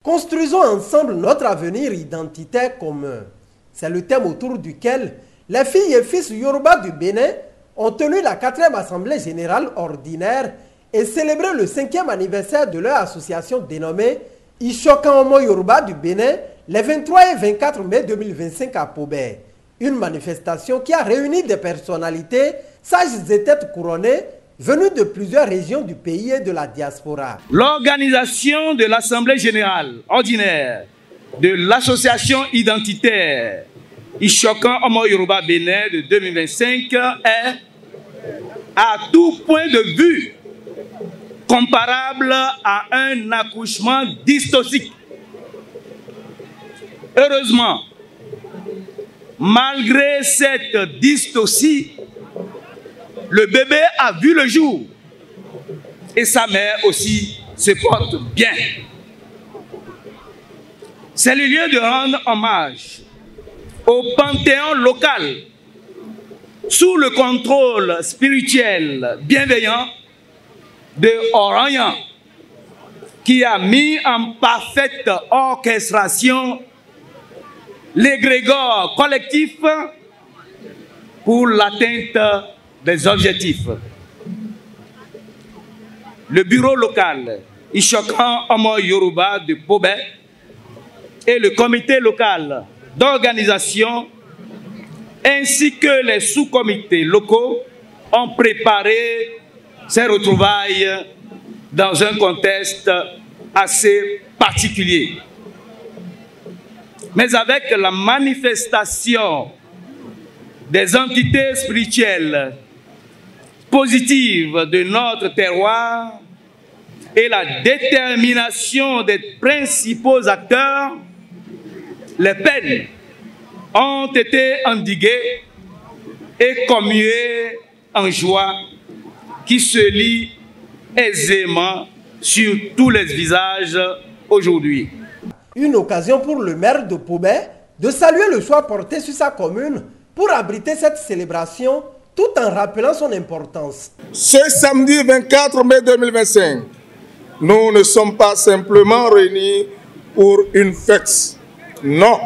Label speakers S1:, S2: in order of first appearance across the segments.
S1: Construisons ensemble notre avenir identitaire commun. C'est le thème autour duquel les filles et fils Yoruba du Bénin ont tenu la 4e Assemblée Générale Ordinaire et célébré le 5e anniversaire de leur association dénommée Ishokan Omo Yoruba du Bénin les 23 et 24 mai 2025 à Pobé. Une manifestation qui a réuni des personnalités, sages et têtes couronnées, venus de plusieurs régions du pays et de la diaspora.
S2: L'organisation de l'Assemblée Générale Ordinaire de l'Association identitaire Ishokan Omo Yoruba Bénin de 2025 est, à tout point de vue, comparable à un accouchement dystoxique. Heureusement, malgré cette dystocie, le bébé a vu le jour et sa mère aussi se porte bien. C'est le lieu de rendre hommage au panthéon local sous le contrôle spirituel bienveillant de Orient qui a mis en parfaite orchestration l'égrégore collectif pour l'atteinte des objectifs. Le bureau local Ishokan Omo Yoruba de Pobé et le comité local d'organisation ainsi que les sous-comités locaux ont préparé ces retrouvailles dans un contexte assez particulier. Mais avec la manifestation des entités spirituelles positives de notre terroir et la détermination des principaux acteurs, les peines ont été endiguées et commuées en joie qui se lit aisément sur tous les visages aujourd'hui.
S1: Une occasion pour le maire de Pobé de saluer le choix porté sur sa commune pour abriter cette célébration tout en rappelant son importance.
S3: Ce samedi 24 mai 2025, nous ne sommes pas simplement réunis pour une fête. Non,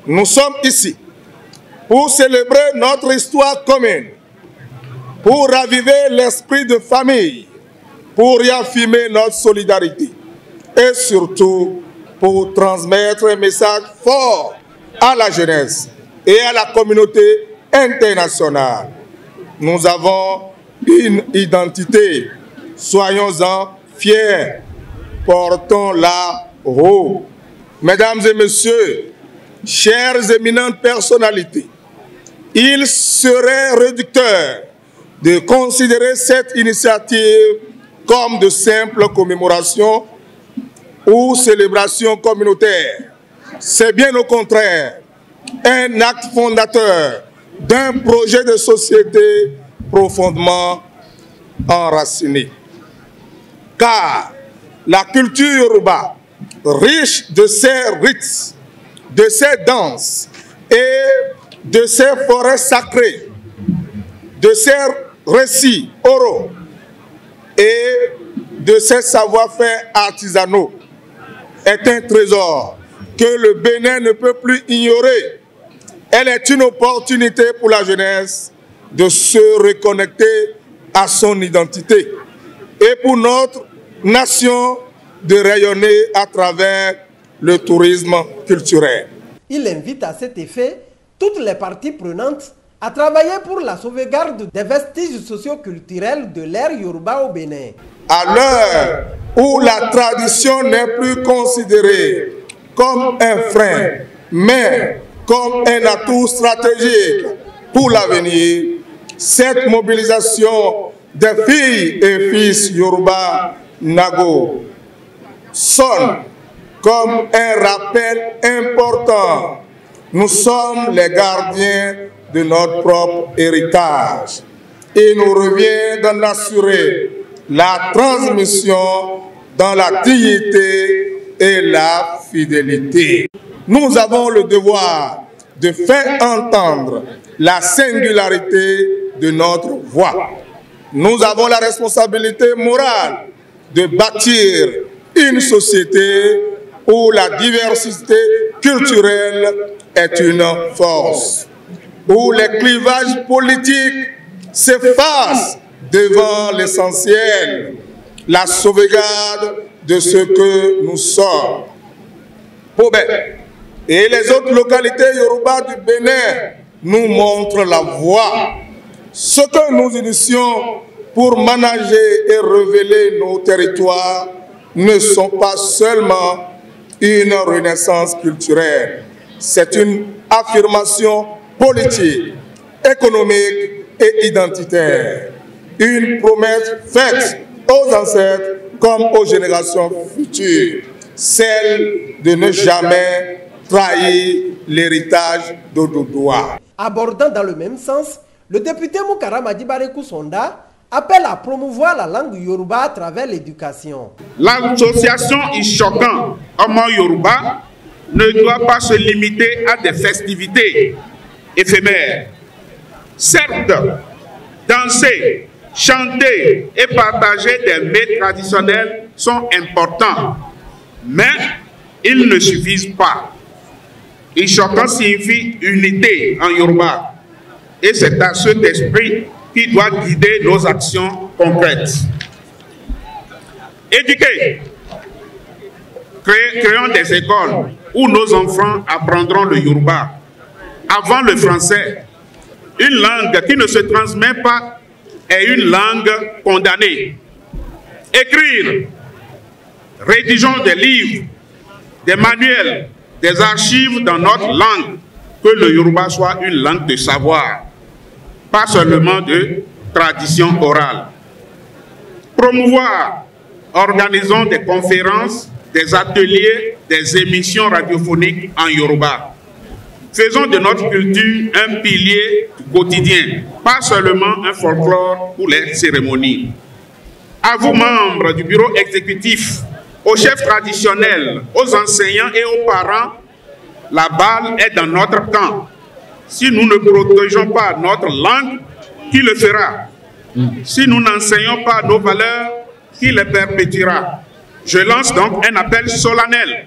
S3: nous sommes ici pour célébrer notre histoire commune, pour raviver l'esprit de famille, pour réaffirmer notre solidarité et surtout pour transmettre un message fort à la jeunesse et à la communauté internationale. Nous avons une identité, soyons-en fiers, portons-la haut. Mesdames et messieurs, chères éminentes personnalités, il serait réducteur de considérer cette initiative comme de simples commémorations ou célébrations communautaires. C'est bien au contraire un acte fondateur d'un projet de société profondément enraciné. Car la culture yoruba, riche de ses rites, de ses danses et de ses forêts sacrées, de ses récits oraux et de ses savoir-faire artisanaux, est un trésor que le Bénin ne peut plus ignorer. Elle est une opportunité pour la jeunesse de se reconnecter à son identité et pour notre nation de rayonner à travers le tourisme culturel.
S1: Il invite à cet effet toutes les parties prenantes à travailler pour la sauvegarde des vestiges socio-culturels de l'ère Yoruba au Bénin.
S3: À l'heure où la tradition n'est plus considérée comme un frein, mais comme un atout stratégique pour l'avenir, cette mobilisation des filles et fils Yoruba Nago sonne comme un rappel important. Nous sommes les gardiens de notre propre héritage. Il nous revient d'en assurer la transmission dans la dignité et la fidélité. Nous avons le devoir de faire entendre la singularité de notre voix. Nous avons la responsabilité morale de bâtir une société où la diversité culturelle est une force, où les clivages politiques s'effacent devant l'essentiel, la sauvegarde de ce que nous sommes. Pobé et les autres localités Yoruba du Bénin nous montrent la voie. Ce que nous initions pour manager et révéler nos territoires ne sont pas seulement une renaissance culturelle, c'est une affirmation politique, économique et identitaire. Une promesse faite aux ancêtres comme aux générations futures, celle de ne jamais trahir l'héritage d'Ododoua.
S1: Abordant dans le même sens, le député Moukara Madibarekou Sonda appelle à promouvoir la langue Yoruba à travers l'éducation.
S4: L'association Ishokan Omo Yoruba ne doit pas se limiter à des festivités éphémères. Certes, danser, chanter et partager des mets traditionnels sont importants, mais ils ne suffisent pas. Ishokan signifie unité en Yoruba, et c'est à cet esprit qui doit guider nos actions concrètes. Éduquer. Créons des écoles où nos enfants apprendront le Yoruba avant le français. Une langue qui ne se transmet pas est une langue condamnée. Écrire. Rédigeons des livres, des manuels, des archives dans notre langue, que le Yoruba soit une langue de savoir, pas seulement de tradition orale. Promouvoir, organisons des conférences, des ateliers, des émissions radiophoniques en Yoruba. Faisons de notre culture un pilier quotidien, pas seulement un folklore pour les cérémonies. À vous, membres du bureau exécutif, aux chefs traditionnels, aux enseignants et aux parents, la balle est dans notre camp. Si nous ne protégeons pas notre langue, qui le fera? Si nous n'enseignons pas nos valeurs, qui les perpétuera? Je lance donc un appel solennel.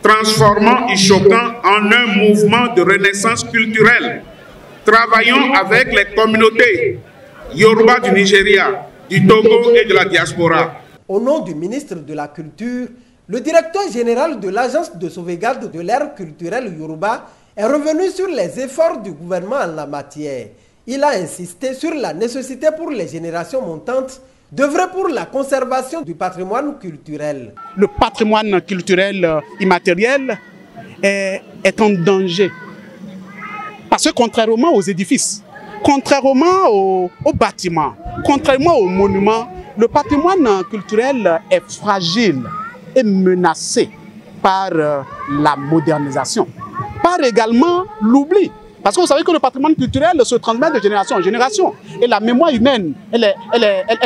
S4: Transformons Ishokan en un mouvement de renaissance culturelle. Travaillons avec les communautés Yoruba du Nigeria, du Togo et de la diaspora.
S1: Au nom du ministre de la Culture, le directeur général de l'Agence de sauvegarde de l'ère culturelle Yoruba est revenu sur les efforts du gouvernement en la matière. Il a insisté sur la nécessité pour les générations montantes d'œuvrer pour la conservation du patrimoine culturel.
S5: Le patrimoine culturel immatériel est en danger. Parce que contrairement aux édifices, contrairement aux bâtiments, contrairement aux monuments, le patrimoine culturel est fragile et menacé par la modernisation, par également l'oubli. Parce que vous savez que le patrimoine culturel se transmet de génération en génération. Et la mémoire humaine, elle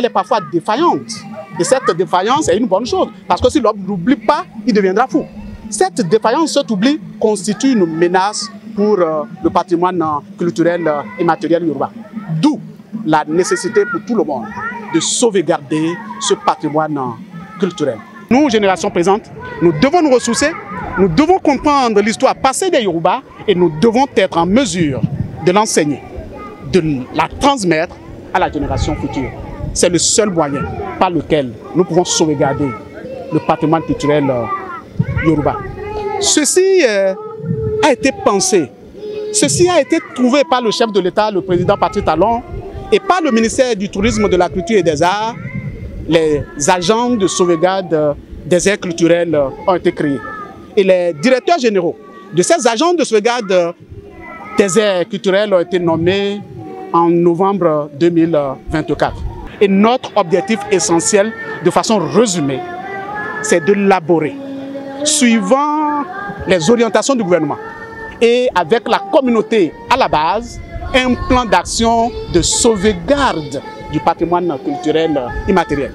S5: est parfois défaillante. Et cette défaillance est une bonne chose. Parce que si l'homme n'oublie pas, il deviendra fou. Cette défaillance, cet oubli, constitue une menace pour le patrimoine culturel et matériel urbain. D'où la nécessité pour tout le monde de sauvegarder ce patrimoine culturel. Nous, génération présente, nous devons nous ressourcer, nous devons comprendre l'histoire passée des Yoruba et nous devons être en mesure de l'enseigner, de la transmettre à la génération future. C'est le seul moyen par lequel nous pouvons sauvegarder le patrimoine culturel Yoruba. Ceci a été pensé, ceci a été trouvé par le chef de l'État, le président Patrice Talon, et par le ministère du Tourisme, de la Culture et des Arts. Les agents de sauvegarde des aires culturelles ont été créés. Et les directeurs généraux de ces agents de sauvegarde des aires culturelles ont été nommés en novembre 2024. Et notre objectif essentiel, de façon résumée, c'est de l'élaborer, suivant les orientations du gouvernement et avec la communauté à la base, un plan d'action de sauvegarde du patrimoine culturel immatériel.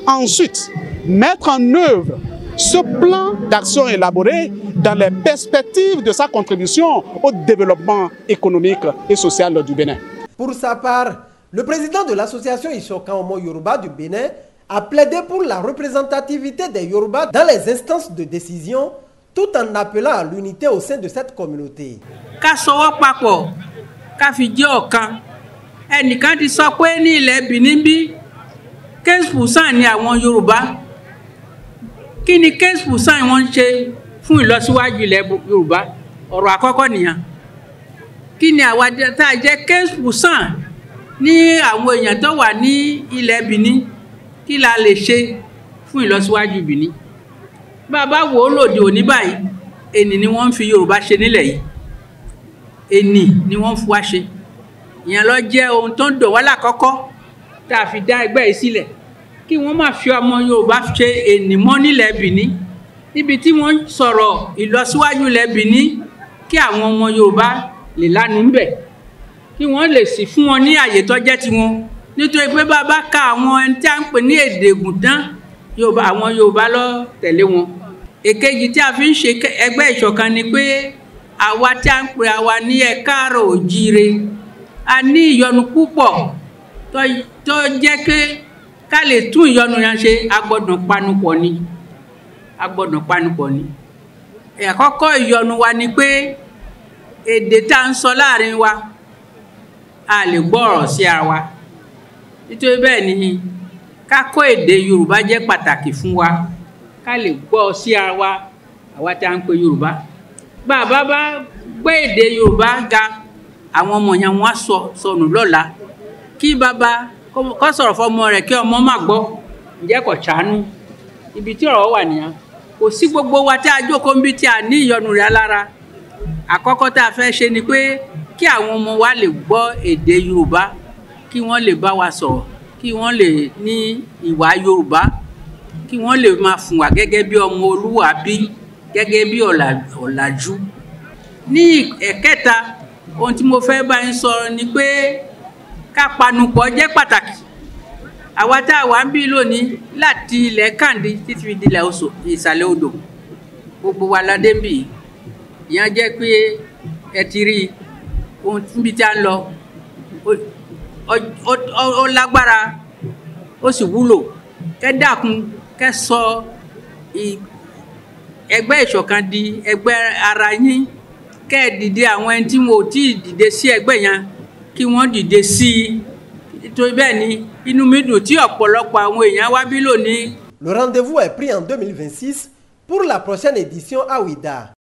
S5: Ensuite, mettre en œuvre ce plan d'action élaboré dans les perspectives de sa contribution au développement économique et social du Bénin.
S1: Pour sa part, le président de l'association Ishokan Omo Yoruba du Bénin a plaidé pour la représentativité des Yoruba dans les instances de décision, tout en appelant à l'unité au sein de cette communauté.
S6: Ká sowọ́ papọ̀, ká fi jẹ́ ọ̀kan. Ẹnìkan ti sọ pé ní ilẹ̀ Benin bí 15% ni àwọn Yorùbá. Kí ni 15% wọ́n ń ṣe fún ìlọsíwájú ilẹ̀ Yorùbá? Ọ̀rọ̀ àkọ́kọ́ nìyẹn. Kí ni àwa tá a jẹ́ 15% ní àwọn èèyàn tó wà ní ilẹ̀ Benin? Kí la lè ṣe fún ìlọsíwájú Benin? Bàbá wo lòdì òní báyìí, ènì ni wọ́n ń fi Yorùbá ṣe nílẹ̀ yìí. Ènì ni wọ́n ń fi wá ṣe. Ìyẹn ló jẹ́ ohun tó ń dọ̀ wá lákọ́kọ́ tá a fi dá ẹgbẹ́ yìí sílẹ̀. Kí wọ́n má fi ọmọ Yorùbá ṣe ènì mọ́ nílẹ̀ Benin. Níbi tí wọ́n sọ̀rọ̀ ìlọsíwájú ilẹ̀ Benin, kí àwọn ọmọ Yorùbá lè lánàá ńbẹ̀. Kí wọ́n lè sì fún wọn ní àyè tó jẹ́ tiwọn. Nítorí pé bàbá ka àwọn ẹni tí a ń pè ní èdè Ègùntán, Yorùbá, àwọn Yorùbá ló tẹ̀lé wọn. Èkejì tí a fi ń ṣe ẹgbẹ́ ìṣọ̀kan ni pé àwa tí a ń pè àwa ní ẹ káàárọ̀ oòjíire, a ní ìyọnu púpọ̀ tó jẹ́ pé ká lè tún ìyọnu yẹn ṣe, a gbọ́dọ̀ panupọ̀ ni. A gbọ́dọ̀ panupọ̀ ni. Àkọ́kọ́ ìyọnu wa ni pé èdè tá ń sọ láàrin wa, a lè gbọ́rọ̀ sí ara wa. Nítorí bẹ́ẹ̀ ni ká kọ́ èdè Yorùbá jẹ́ pàtàkì fún wa, ká lè gbọ́ sí ara wa, àwa tí a ń pè Yorùbá. Bàbá bá gbé èdè Yorùbá ga, àwọn ọmọ yẹn wọ́n sọnù lọ́la. Kí bàbá kó sọ̀rọ̀ fọmọ rẹ̀ kí ọmọ má gbọ́, ǹjẹ́ kò ṣàánú. Ibi tí ọ̀rọ̀ wà nìyẹn. Kò sí gbogbo wa tí a jókòó níbi tí a ní ìyọnu rẹ̀ lára. Àkọ́kọ́ tá a fẹ́ ṣe ni pé kí àwọn ọmọ wa lè gbọ́ èdè Yorùbá, kí wọ́n lè bá wa sọ̀rọ̀, kí wọ́n lè ní ìwà Yorùbá, kí wọ́n lè máa fún wa gẹ́gẹ́ bí ọmọ olúwàbí, gẹ́gẹ́ bí ọ̀làjú. Ní ẹ̀kẹta, ohun tí mo fẹ́ bá yín sọ ni pé ká panupọ̀ jẹ́ pàtàkì. Àwa tá a wà ń bí lónìí láti ilẹ̀ Kàndí títí fi dilẹ̀ ìsàlẹ̀ odò, gbogbo wa la dé bí. Ìyẹn jẹ́ pé ẹ ti rí ohun níbi tí a ń lọ, ó lágbára, ó sì wúlò. Kẹ́ dákun, kẹ́ sọ ẹgbẹ́ ìṣọ̀kan di ẹgbẹ́ ara yín. Kẹ́ dìde àwọn ẹni tí wọn ò tí ì dìde sí ẹgbẹ́ yẹn, kí wọ́n dìde sí i. Nítorí bẹ́ẹ̀ ni inú mi dùn tí ọ̀pọ̀lọpọ̀ àwọn èèyàn wá bí lónìí.
S1: Le rendez-vous est pris en 2026 pour la prochaine édition à Ouida.